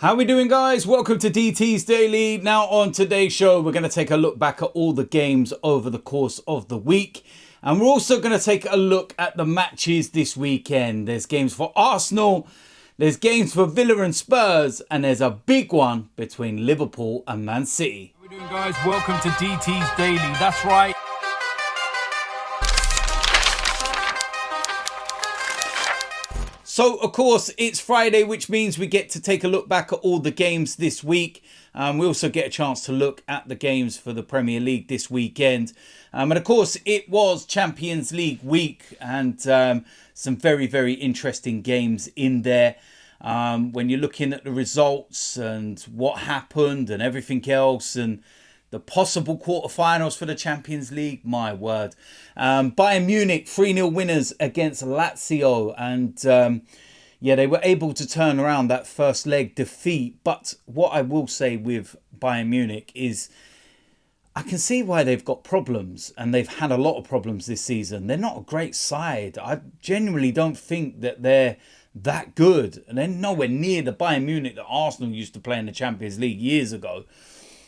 How we doing, guys? Welcome to DT's Daily. Now on today's show, we're going to take a look back at all the games over the course of the week. And we're also going to take a look at the matches this weekend. There's games for Arsenal, there's games for Villa and Spurs, and there's a big one between Liverpool and Man City. How we doing, guys? Welcome to DT's Daily. That's right. So, of course, it's Friday, which means we get to take a look back at all the games this week. We also get a chance to look at the games for the Premier League this weekend. And, of course, it was Champions League week and some very, very interesting games in there. When you're looking at the results and what happened and everything else and the possible quarterfinals for the Champions League, my word. Bayern Munich 3-0 winners against Lazio. And they were able to turn around that first leg defeat. But what I will say with Bayern Munich is I can see why they've got problems. And they've had a lot of problems this season. They're not a great side. I genuinely don't think that they're that good. And they're nowhere near the Bayern Munich that Arsenal used to play in the Champions League years ago.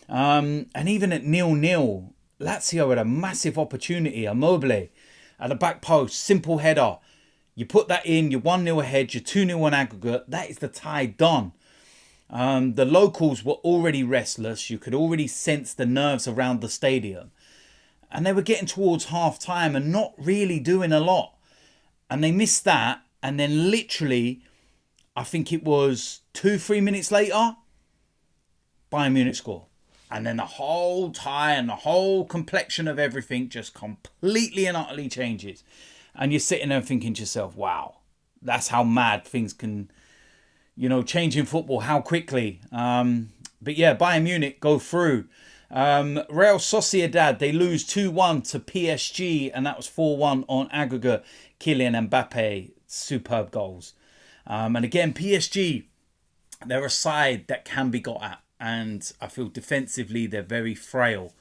And even at 0-0, Lazio had a massive opportunity. Immobile at the back post, simple header. You put that in, you're 1-0 ahead, you're 2-0 on aggregate. That is the tie done. The locals were already restless. You could already sense the nerves around the stadium. And they were getting towards half time and not really doing a lot. And they missed that. And then literally, I think it was 2-3 minutes later, Bayern Munich score. And then the whole tie and the whole complexion of everything just completely and utterly changes. And you're sitting there thinking to yourself, wow, that's how mad things can, change in football, how quickly. But yeah, Bayern Munich go through. Real Sociedad, they lose 2-1 to PSG. And that was 4-1 on aggregate. Kylian Mbappe, superb goals. And again, PSG, they're a side that can be got at. And I feel defensively they're very frail.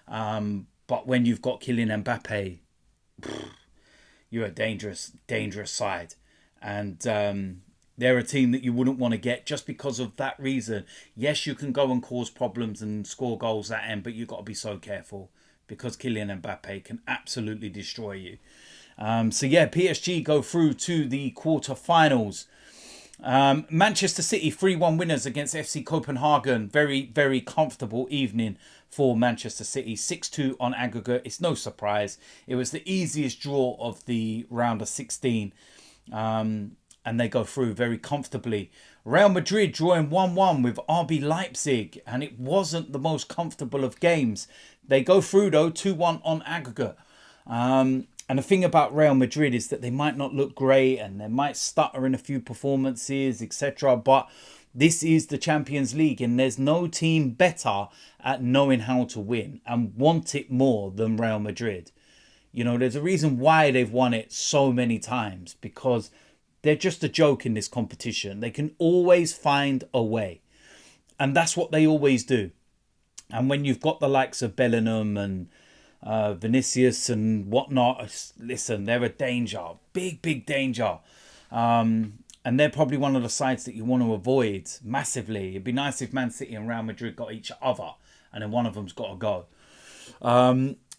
But when you've got Kylian Mbappe, you're a dangerous, dangerous side. And they're a team that you wouldn't want to get just because of that reason. Yes, you can go and cause problems and score goals at end, but you've got to be so careful because Kylian Mbappe can absolutely destroy you. PSG go through to the quarterfinals. Manchester City 3-1 winners against FC Copenhagen. Very, very comfortable evening for Manchester City. 6-2 on aggregate. It's no surprise. It was the easiest draw of the round of 16. And they go through very comfortably. Real Madrid drawing 1-1 with RB Leipzig. And it wasn't the most comfortable of games. They go through though 2-1 on aggregate. And the thing about Real Madrid is that they might not look great and they might stutter in a few performances, etc. But this is the Champions League and there's no team better at knowing how to win and want it more than Real Madrid. There's a reason why they've won it so many times because they're just a joke in this competition. They can always find a way. And that's what they always do. And when you've got the likes of Bellingham and Vinicius and whatnot, listen, they're a danger, big danger, and they're probably one of the sides that you want to avoid massively. It'd be nice if Man City and Real Madrid got each other and then one of them's got to go.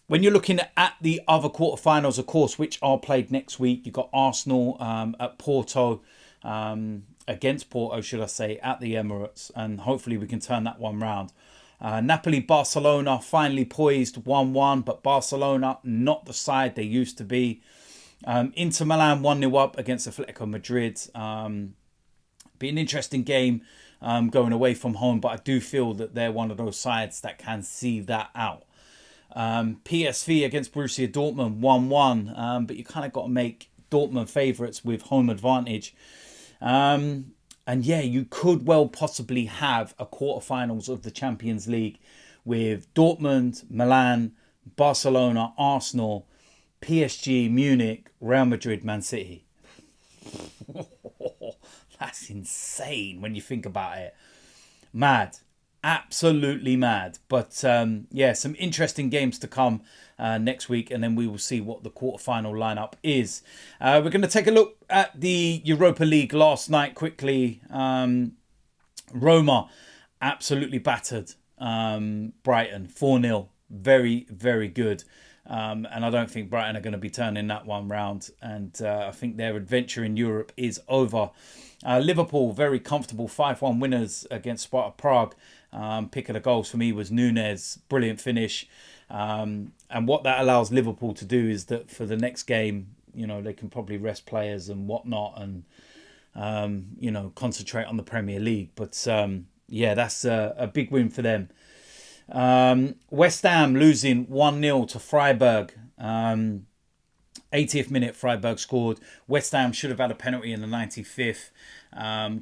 When you're looking at the other quarterfinals, of course, which are played next week, you've got Arsenal at Porto, against Porto, should I say, at the Emirates, and hopefully we can turn that one round. Napoli-Barcelona finally poised 1-1, but Barcelona not the side they used to be. Inter Milan 1-0 up against Atletico Madrid. Be an interesting game going away from home, but I do feel that they're one of those sides that can see that out. PSV against Borussia Dortmund 1-1, but you kind of got to make Dortmund favourites with home advantage. And yeah, you could well possibly have a quarterfinals of the Champions League with Dortmund, Milan, Barcelona, Arsenal, PSG, Munich, Real Madrid, Man City. That's insane when you think about it. Mad. Absolutely mad. But some interesting games to come next week, and then we will see what the quarterfinal lineup is. We're going to take a look at the Europa League last night quickly. Roma absolutely battered Brighton 4-0. Very, very good. And I don't think Brighton are going to be turning that one round. And I think their adventure in Europe is over. Liverpool, very comfortable 5-1 winners against Sparta Prague. Pick of the goals for me was Nunez. Brilliant finish. And what that allows Liverpool to do is that for the next game, you know, they can probably rest players and whatnot and, you know, concentrate on the Premier League. But, yeah, that's a big win for them. West Ham losing 1-0 to Freiburg. 80th minute, Freiburg scored. West Ham should have had a penalty in the 95th.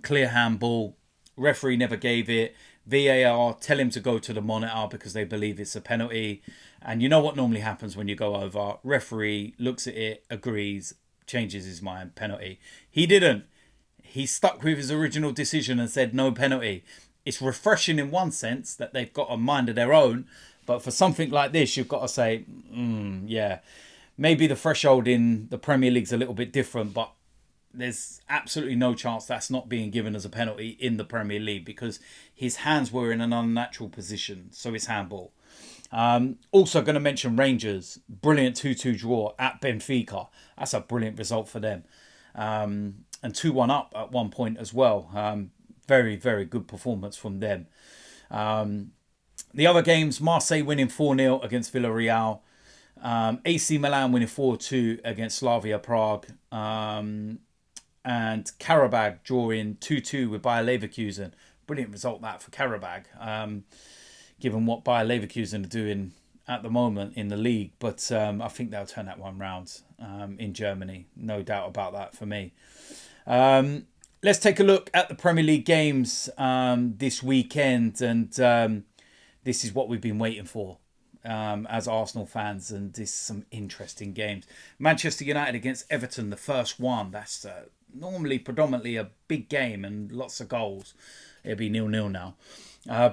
Clear handball. Referee never gave it. VAR tell him to go to the monitor because they believe it's a penalty. And you know what normally happens when you go over. Referee looks at it, agrees, changes his mind, penalty. He didn't. He stuck with his original decision and said no penalty. It's refreshing in one sense that they've got a mind of their own. But for something like this, you've got to say, yeah, maybe the threshold in the Premier League's a little bit different, but there's absolutely no chance that's not being given as a penalty in the Premier League because his hands were in an unnatural position. So it's handball. Also going to mention Rangers. Brilliant 2-2 draw at Benfica. That's a brilliant result for them. And 2-1 up at one point as well. Very, very good performance from them. The other games, Marseille winning 4-0 against Villarreal. AC Milan winning 4-2 against Slavia Prague. And Karabag drawing 2-2 with Bayer Leverkusen. Brilliant result that for Karabag, given what Bayer Leverkusen are doing at the moment in the league. But I think they'll turn that one round in Germany. No doubt about that for me. Let's take a look at the Premier League games this weekend. And this is what we've been waiting for as Arsenal fans. And this is some interesting games. Manchester United against Everton, the first one. That's normally predominantly a big game and lots of goals. It'll be 0-0 now.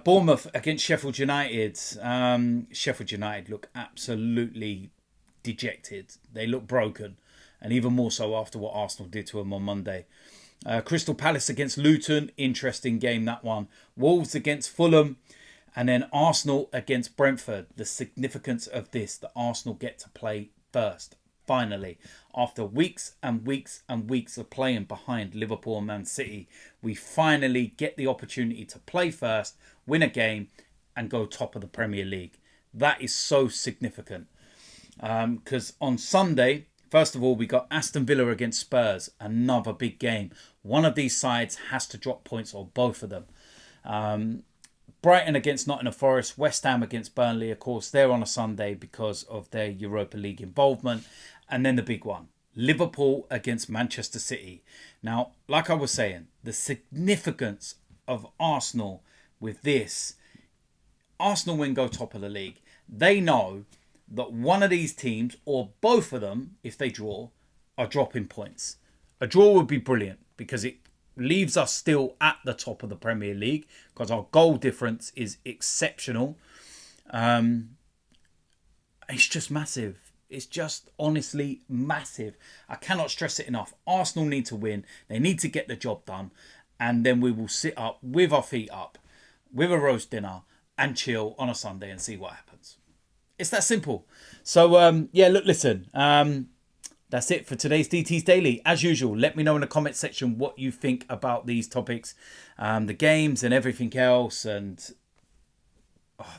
Bournemouth against Sheffield United. Sheffield United look absolutely dejected. They look broken. And even more so after what Arsenal did to them on Monday. Crystal Palace against Luton. Interesting game, that one. Wolves against Fulham. And then Arsenal against Brentford. The significance of this, that Arsenal get to play first. Finally, after weeks and weeks and weeks of playing behind Liverpool and Man City, we finally get the opportunity to play first, win a game, and go top of the Premier League. That is so significant. Because on Sunday, first of all, we got Aston Villa against Spurs. Another big game. One of these sides has to drop points, or both of them. Brighton against Nottingham Forest. West Ham against Burnley. Of course, they're on a Sunday because of their Europa League involvement. And then the big one, Liverpool against Manchester City. Now, like I was saying, the significance of Arsenal with this, Arsenal win, go top of the league. They know that one of these teams, or both of them, if they draw, are dropping points. A draw would be brilliant because it leaves us still at the top of the Premier League because our goal difference is exceptional. It's just massive. It's just honestly massive. I cannot stress it enough. Arsenal need to win. They need to get the job done. And then we will sit up with our feet up, with a roast dinner, and chill on a Sunday and see what happens. It's that simple. So, yeah, look, listen. That's it for today's DT's Daily. As usual, let me know in the comment section what you think about these topics, the games and everything else. And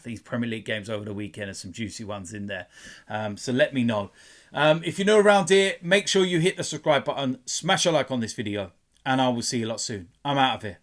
these Premier League games over the weekend, are some juicy ones in there. So let me know. If you're new around here, make sure you hit the subscribe button, smash a like on this video, and I will see you a lot soon. I'm out of here.